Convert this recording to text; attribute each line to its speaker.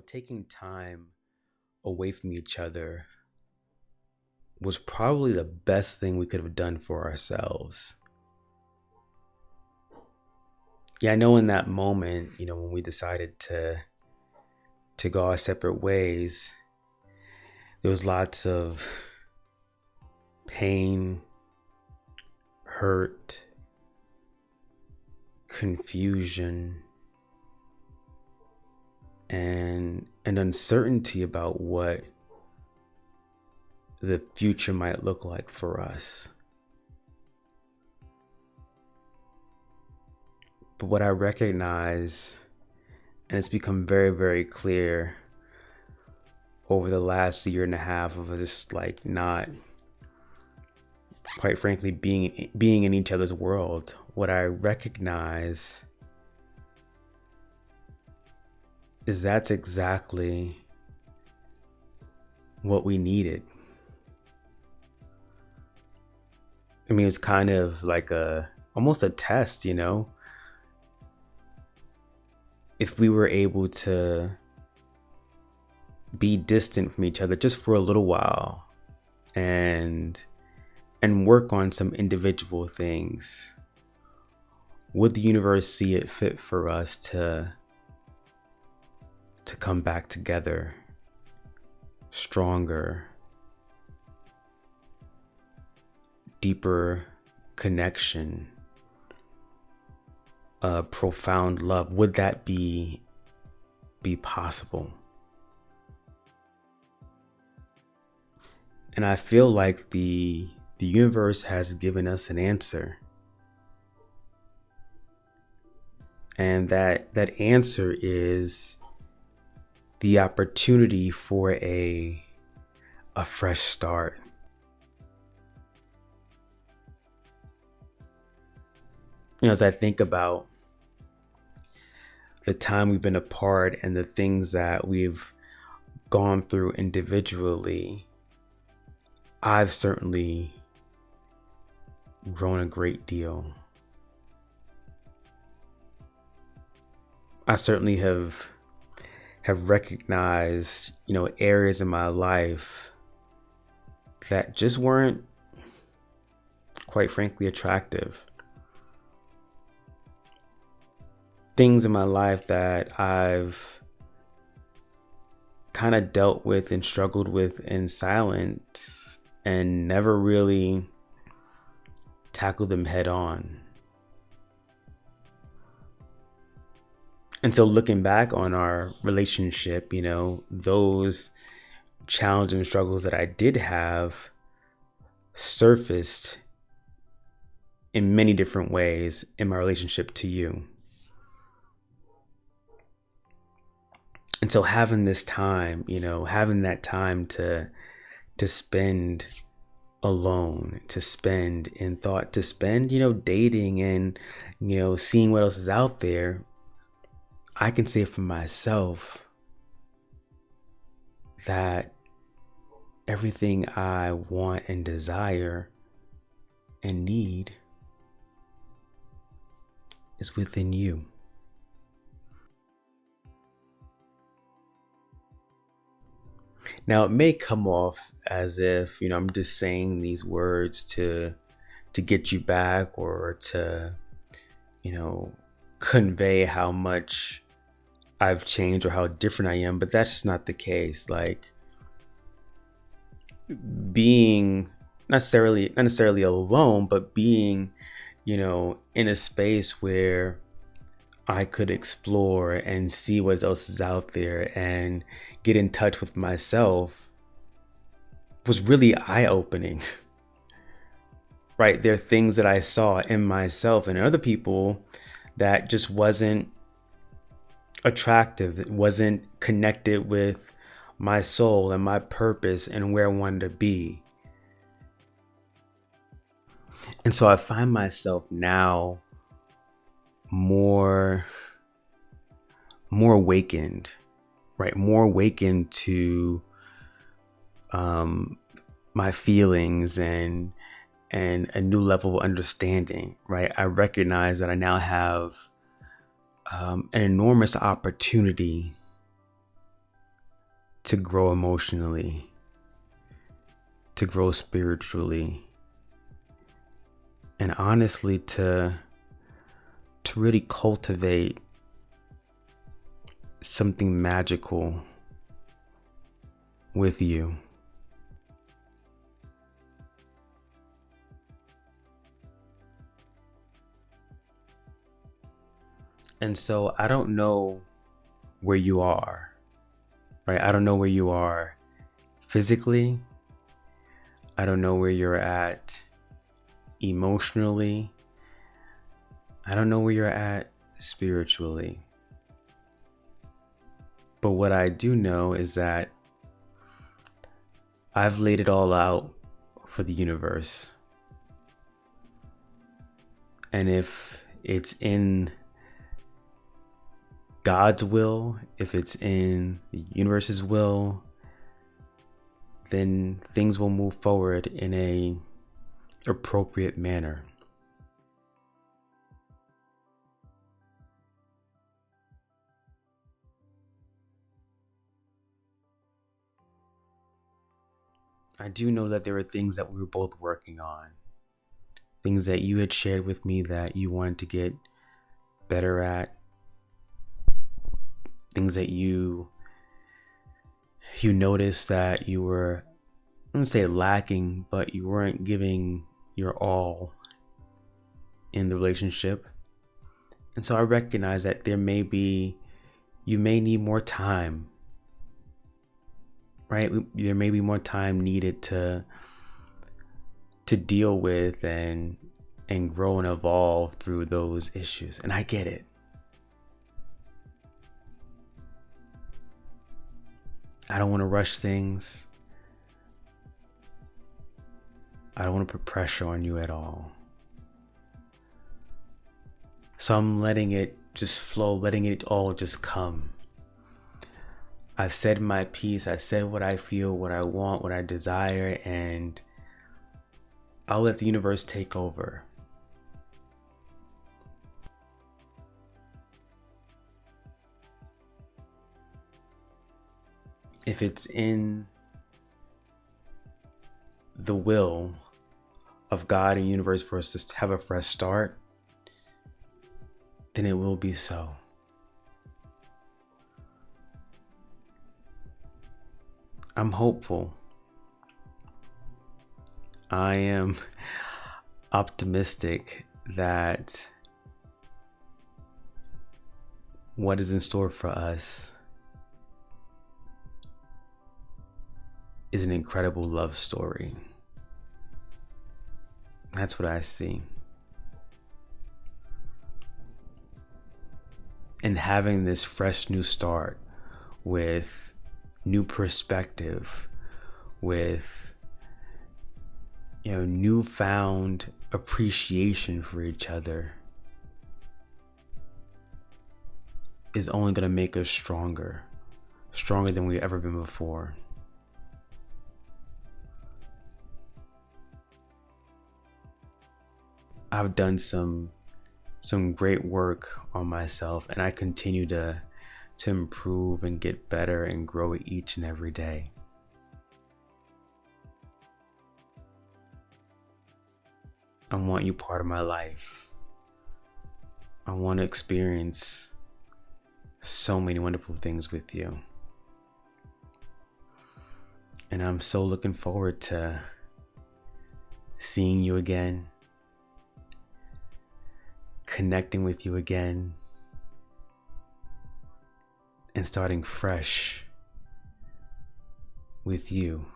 Speaker 1: taking time away from each other was probably the best thing we could have done for ourselves. Yeah, I know in that moment, when we decided to go our separate ways, there was lots of pain, hurt, confusion, and an uncertainty about what the future might look like for us. But what I recognize, and it's become very, very clear over the last year and a half of just like not, quite frankly, being in each other's world, what I recognize is that's exactly what we needed. I mean, it was kind of like almost a test, if we were able to be distant from each other just for a little while and work on some individual things, would the universe see it fit for us to come back together stronger, deeper connection, a profound love? Would that be possible? And I feel like the universe has given us an answer. And that answer is the opportunity for a fresh start. As I think about the time we've been apart and the things that we've gone through individually, I've certainly grown a great deal. I certainly have recognized, areas in my life that just weren't, quite frankly, attractive. Things in my life that I've kind of dealt with and struggled with in silence and never really tackled them head on. And so looking back on our relationship, those challenges and struggles that I did have surfaced in many different ways in my relationship to you. And so having this time, having that time to spend alone, to spend in thought, to spend, dating and, seeing what else is out there, I can say for myself that everything I want and desire and need is within you. Now, it may come off as if, I'm just saying these words to get you back or to, convey how much I've changed or how different I am, but that's not the case. Like, being not necessarily alone, but being, in a space where I could explore and see what else is out there and get in touch with myself was really eye-opening. Right? There are things that I saw in myself and in other people that just wasn't attractive. It wasn't connected with my soul and my purpose and where I wanted to be. And so I find myself now more awakened, right? More awakened to my feelings and a new level of understanding, right? I recognize that I now have an enormous opportunity to grow emotionally, to grow spiritually, and honestly to really cultivate something magical with you. And so I don't know where you are, right? I don't know where you are physically. I don't know where you're at emotionally. I don't know where you're at spiritually. But what I do know is that I've laid it all out for the universe. And if it's in God's will, if it's in the universe's will, then things will move forward in a appropriate manner. I do know that there are things that we were both working on, things that you had shared with me that you wanted to get better at, things that you noticed that you were, I wouldn't say lacking, but you weren't giving your all in the relationship. And so I recognize that you may need more time, right? There may be more time needed to deal with and grow and evolve through those issues. And I get it. I don't want to rush things. I don't want to put pressure on you at all. So I'm letting it just flow, letting it all just come. I've said my piece. I said what I feel, what I want, what I desire, and I'll let the universe take over. If it's in the will of God and universe for us to have a fresh start, then it will be so. I'm hopeful. I am optimistic that what is in store for us is an incredible love story. That's what I see. And having this fresh new start with new perspective, with newfound appreciation for each other is only going to make us stronger than we've ever been before. I've done some great work on myself, and I continue to improve and get better and grow each and every day. I want you part of my life. I want to experience so many wonderful things with you. And I'm so looking forward to seeing you again, connecting with you again, and starting fresh with you.